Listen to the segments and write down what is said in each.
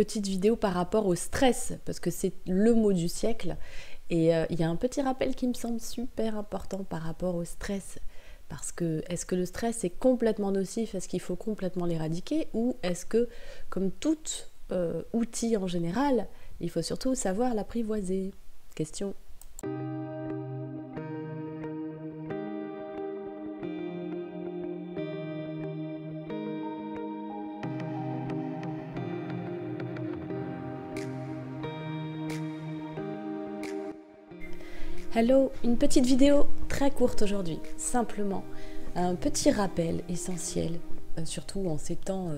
petite vidéo par rapport au stress, parce que c'est le mot du siècle. Et il y a un petit rappel qui me semble super important par rapport au stress. Parce que est-ce que le stress est complètement nocif? Est-ce qu'il faut complètement l'éradiquer? Ou est-ce que, comme tout outil en général, il faut surtout savoir l'apprivoiser? Question. Hello, une petite vidéo très courte aujourd'hui, simplement un petit rappel essentiel, surtout en ces temps,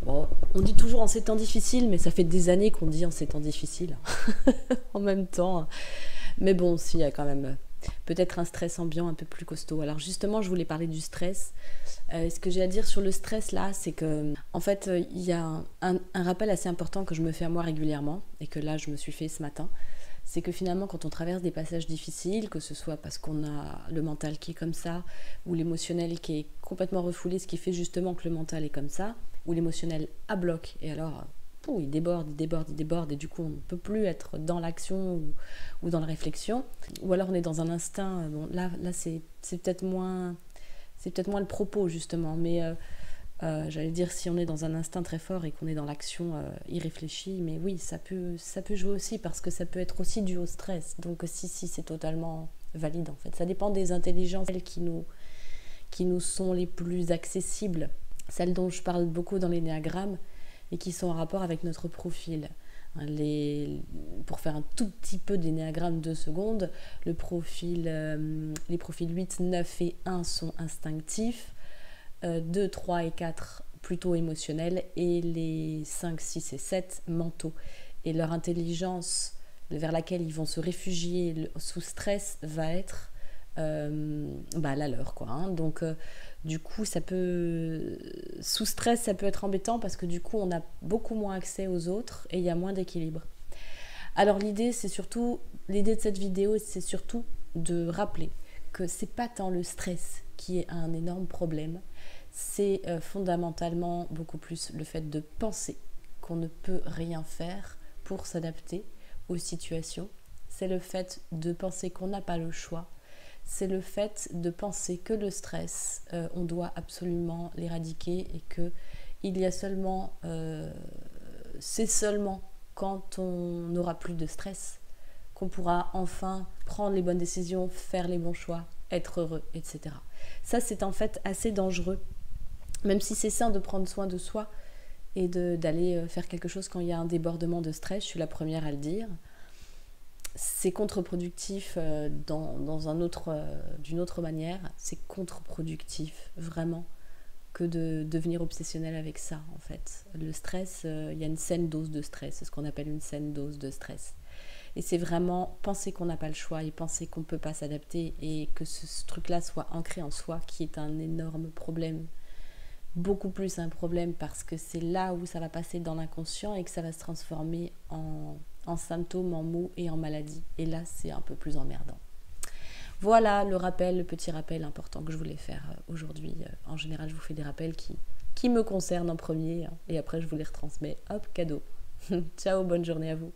bon, on dit toujours en ces temps difficiles, mais ça fait des années qu'on dit en ces temps difficiles, en même temps, mais bon, s'il y a quand même peut-être un stress ambiant un peu plus costaud. Alors justement, je voulais parler du stress. Ce que j'ai à dire sur le stress là, c'est que en fait, il y a un rappel assez important que je me fais à moi régulièrement, et que là, je me suis fait ce matin. C'est que finalement, quand on traverse des passages difficiles, que ce soit parce qu'on a le mental qui est comme ça, ou l'émotionnel qui est complètement refoulé, ce qui fait justement que le mental est comme ça, ou l'émotionnel à bloc, et alors, il déborde, et du coup, on ne peut plus être dans l'action ou dans la réflexion, ou alors on est dans un instinct, bon, là c'est peut-être moins le propos, justement, mais j'allais dire si on est dans un instinct très fort et qu'on est dans l'action irréfléchie, mais oui, ça peut jouer aussi, parce que ça peut être aussi dû au stress. Donc si, c'est totalement valide en fait. Ça dépend des intelligences qui nous sont les plus accessibles, celles dont je parle beaucoup dans l'énéagramme et qui sont en rapport avec notre profil. Pour faire un tout petit peu d'énéagramme 2 secondes, les profils 8, 9 et 1 sont instinctifs, 2, 3 et 4 plutôt émotionnels, et les 5, 6 et 7 mentaux. Et leur intelligence vers laquelle ils vont se réfugier sous stress va être la leur, quoi, hein. Donc du coup sous stress ça peut être embêtant, parce que du coup on a beaucoup moins accès aux autres et il y a moins d'équilibre. Alors l'idée de cette vidéo, c'est surtout de rappeler que c'est pas tant le stress qui est un énorme problème, c'est fondamentalement beaucoup plus le fait de penser qu'on ne peut rien faire pour s'adapter aux situations. C'est le fait de penser qu'on n'a pas le choix. C'est le fait de penser que le stress, on doit absolument l'éradiquer, et que c'est seulement quand on n'aura plus de stress qu'on pourra enfin prendre les bonnes décisions, faire les bons choix, être heureux, etc. Ça, c'est en fait assez dangereux, même si c'est sain de prendre soin de soi et d'aller faire quelque chose quand il y a un débordement de stress, je suis la première à le dire. C'est contre-productif d'une autre manière, c'est contre-productif vraiment que de devenir obsessionnel avec ça, en fait. Le stress, il y a une saine dose de stress, c'est ce qu'on appelle une saine dose de stress. Et c'est vraiment penser qu'on n'a pas le choix et penser qu'on ne peut pas s'adapter, et que ce truc-là soit ancré en soi, qui est un énorme problème. Beaucoup plus un problème, parce que c'est là où ça va passer dans l'inconscient et que ça va se transformer en symptômes, en maux et en maladies. Et là, c'est un peu plus emmerdant. Voilà le petit rappel important que je voulais faire aujourd'hui. En général, je vous fais des rappels qui me concernent en premier, et après je vous les retransmets. Hop, cadeau. Ciao, bonne journée à vous.